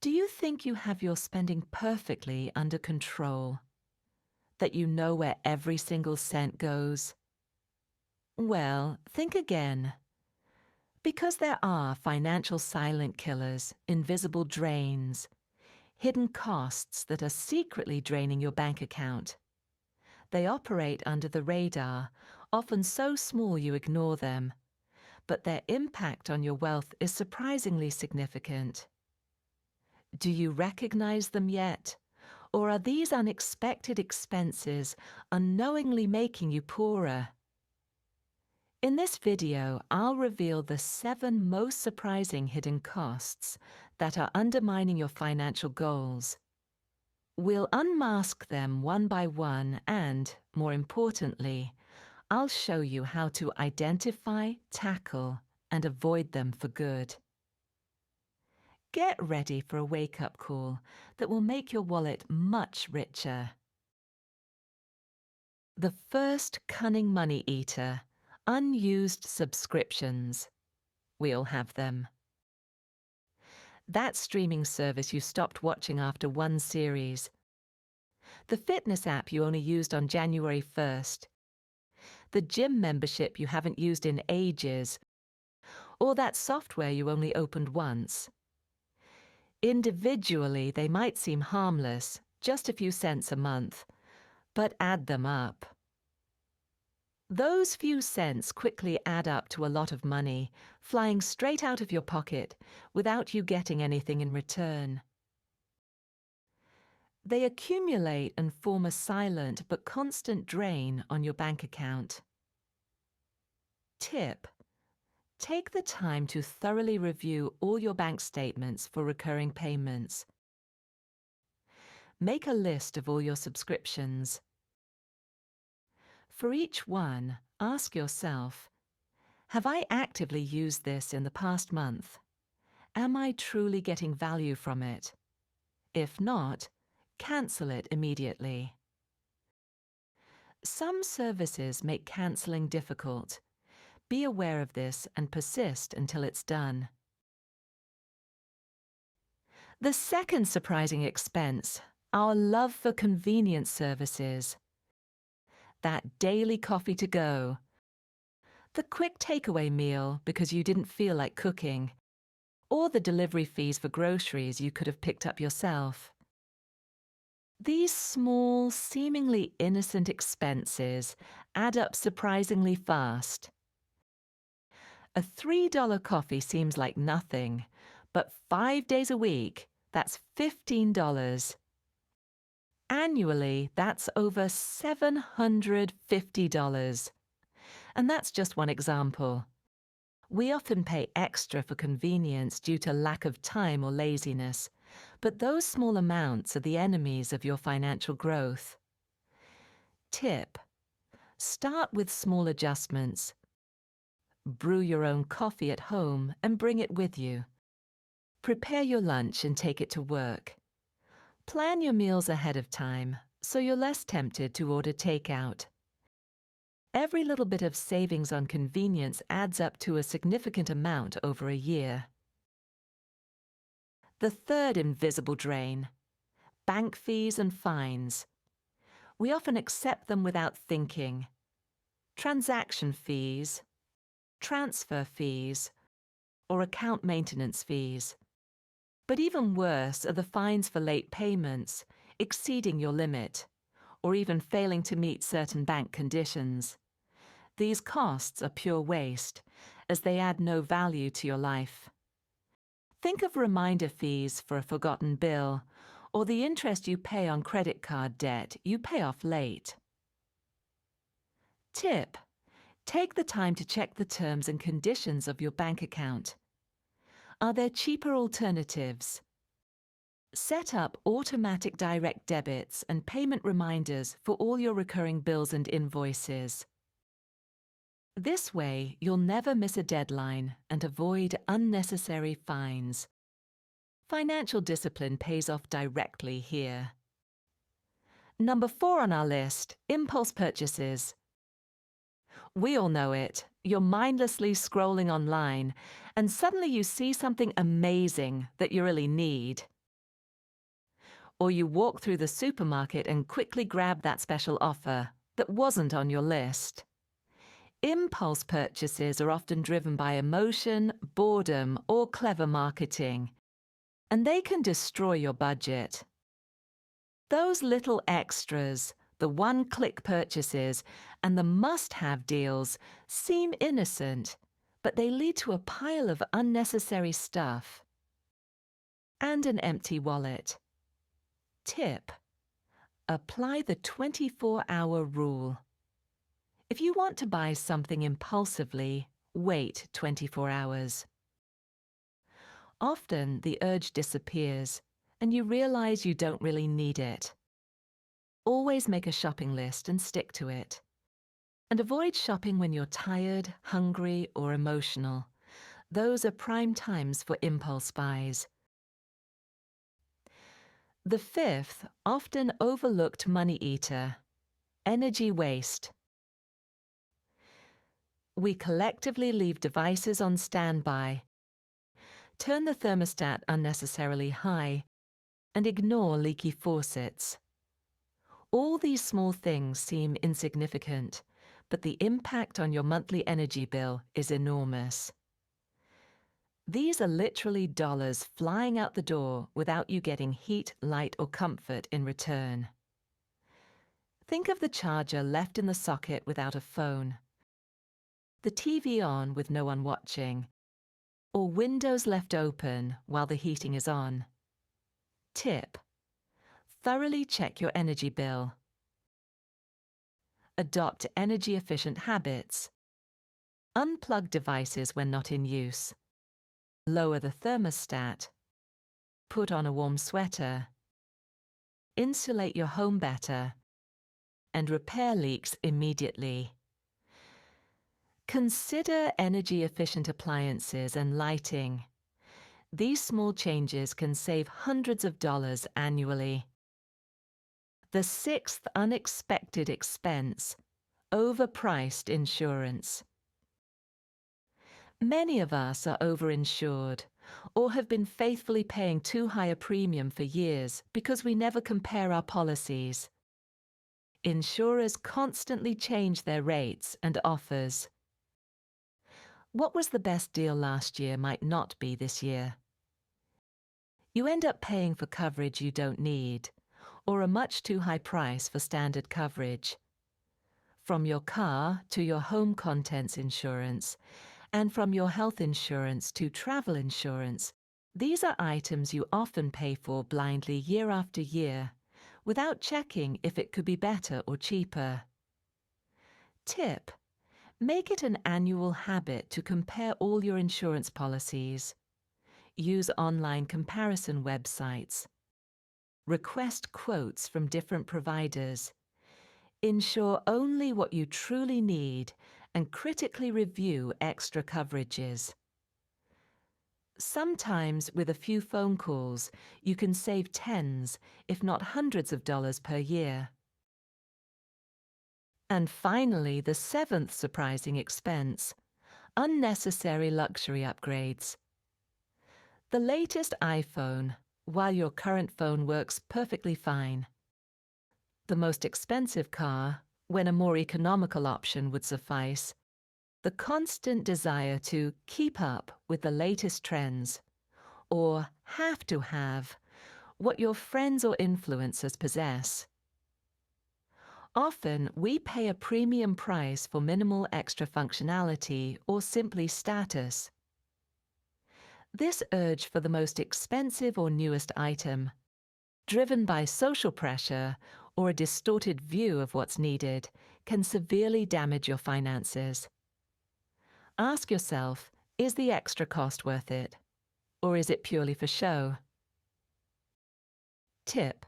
Do you think you have your spending perfectly under control? That you know where every single cent goes? Well, think again. Because there are financial silent killers, invisible drains, hidden costs that are secretly draining your bank account. They operate under the radar, often so small you ignore them, but their impact on your wealth is surprisingly significant. Do you recognize them yet? Or are these unexpected expenses unknowingly making you poorer? In this video, I'll reveal the 7 most surprising hidden costs that are undermining your financial goals. We'll unmask them one by one and, more importantly, I'll show you how to identify, tackle, and avoid them for good. Get ready for a wake-up call that will make your wallet much richer. The first cunning money eater, unused subscriptions. We all have them. That streaming service you stopped watching after one series. The fitness app you only used on January 1st. The gym membership you haven't used in ages. Or that software you only opened once. Individually, they might seem harmless, just a few cents a month, but add them up. Those few cents quickly add up to a lot of money, flying straight out of your pocket without you getting anything in return. They accumulate and form a silent but constant drain on your bank account. Tip: take the time to thoroughly review all your bank statements for recurring payments. Make a list of all your subscriptions. For each one, ask yourself, have I actively used this in the past month? Am I truly getting value from it? If not, cancel it immediately. Some services make cancelling difficult. Be aware of this and persist until it's done. The second surprising expense, our love for convenience services. That daily coffee to go. The quick takeaway meal because you didn't feel like cooking. Or the delivery fees for groceries you could have picked up yourself. These small, seemingly innocent expenses add up surprisingly fast. A $3 coffee seems like nothing, but 5 days a week, that's $15. Annually, that's over $750. And that's just one example. We often pay extra for convenience due to lack of time or laziness, but those small amounts are the enemies of your financial growth. Tip: start with small adjustments. Brew your own coffee at home and bring it with you. Prepare your lunch and take it to work. Plan your meals ahead of time so you're less tempted to order takeout. Every little bit of savings on convenience adds up to a significant amount over a year. The third invisible drain: bank fees and fines. We often accept them without thinking. Transaction fees, transfer fees, or account maintenance fees. But even worse are the fines for late payments, exceeding your limit, or even failing to meet certain bank conditions. These costs are pure waste, as they add no value to your life. Think of reminder fees for a forgotten bill, or the interest you pay on credit card debt you pay off late. Tip: take the time to check the terms and conditions of your bank account. Are there cheaper alternatives? Set up automatic direct debits and payment reminders for all your recurring bills and invoices. This way, you'll never miss a deadline and avoid unnecessary fines. Financial discipline pays off directly here. Number 4 on our list: impulse purchases. We all know it. You're mindlessly scrolling online, and suddenly you see something amazing that you really need. Or you walk through the supermarket and quickly grab that special offer that wasn't on your list. Impulse purchases are often driven by emotion, boredom, or clever marketing, and they can destroy your budget. Those little extras, the one-click purchases, and the must-have deals seem innocent, but they lead to a pile of unnecessary stuff. And an empty wallet. Tip: apply the 24-hour rule. If you want to buy something impulsively, wait 24 hours. Often the urge disappears, and you realize you don't really need it. Always make a shopping list and stick to it. And avoid shopping when you're tired, hungry, or emotional. Those are prime times for impulse buys. The fifth, often overlooked money eater: energy waste. We collectively leave devices on standby, turn the thermostat unnecessarily high, and ignore leaky faucets. All these small things seem insignificant, but the impact on your monthly energy bill is enormous. These are literally dollars flying out the door without you getting heat, light, or comfort in return. Think of the charger left in the socket without a phone, the TV on with no one watching, or windows left open while the heating is on. Tip: thoroughly check your energy bill. Adopt energy-efficient habits. Unplug devices when not in use. Lower the thermostat. Put on a warm sweater. Insulate your home better. And repair leaks immediately. Consider energy-efficient appliances and lighting. These small changes can save hundreds of dollars annually. The sixth unexpected expense: overpriced insurance. Many of us are overinsured or have been faithfully paying too high a premium for years because we never compare our policies. Insurers constantly change their rates and offers. What was the best deal last year might not be this year. You end up paying for coverage you don't need, or a much too high price for standard coverage. From your car to your home contents insurance, and from your health insurance to travel insurance, these are items you often pay for blindly year after year, without checking if it could be better or cheaper. Tip: make it an annual habit to compare all your insurance policies. Use online comparison websites. Request quotes from different providers. Insure only what you truly need and critically review extra coverages. Sometimes, with a few phone calls, you can save tens, if not hundreds of dollars per year. And finally, the seventh surprising expense: unnecessary luxury upgrades. The latest iPhone, while your current phone works perfectly fine. The most expensive car, when a more economical option would suffice. The constant desire to keep up with the latest trends, or have to have what your friends or influencers possess. Often, we pay a premium price for minimal extra functionality or simply status. This urge for the most expensive or newest item, driven by social pressure or a distorted view of what's needed, can severely damage your finances. Ask yourself, is the extra cost worth it? Or is it purely for show? Tip: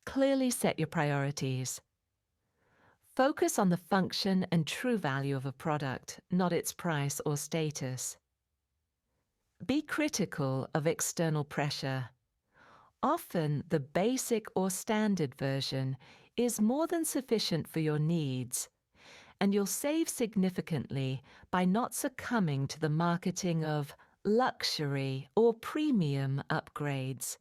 clearly set your priorities. Focus on the function and true value of a product, not its price or status. Be critical of external pressure. Often, the basic or standard version is more than sufficient for your needs, and you'll save significantly by not succumbing to the marketing of luxury or premium upgrades.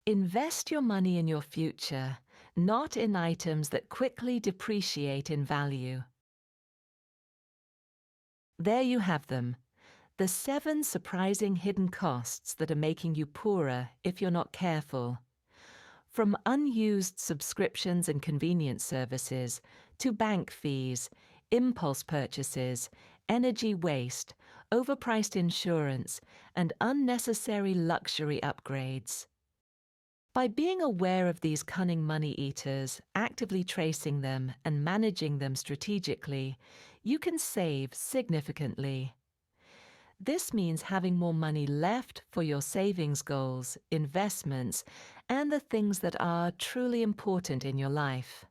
Invest your money in your future, not in items that quickly depreciate in value. There you have them, the 7 surprising hidden costs that are making you poorer if you're not careful. From unused subscriptions and convenience services to bank fees, impulse purchases, energy waste, overpriced insurance, and unnecessary luxury upgrades. By being aware of these cunning money eaters, actively tracing them, and managing them strategically, you can save significantly. This means having more money left for your savings goals, investments, and the things that are truly important in your life.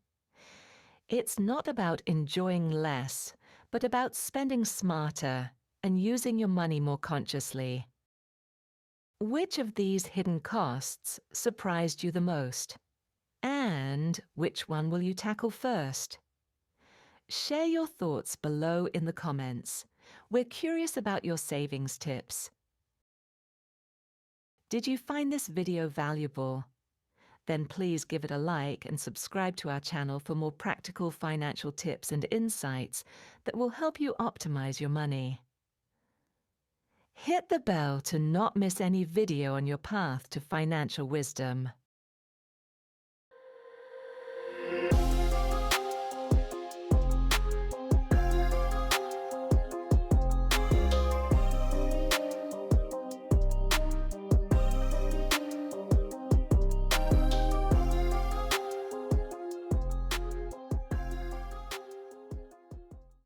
It's not about enjoying less, but about spending smarter and using your money more consciously. Which of these hidden costs surprised you the most? And which one will you tackle first? Share your thoughts below in the comments. We're curious about your savings tips. Did you find this video valuable? Then please give it a like and subscribe to our channel for more practical financial tips and insights that will help you optimize your money. Hit the bell to not miss any video on your path to financial wisdom.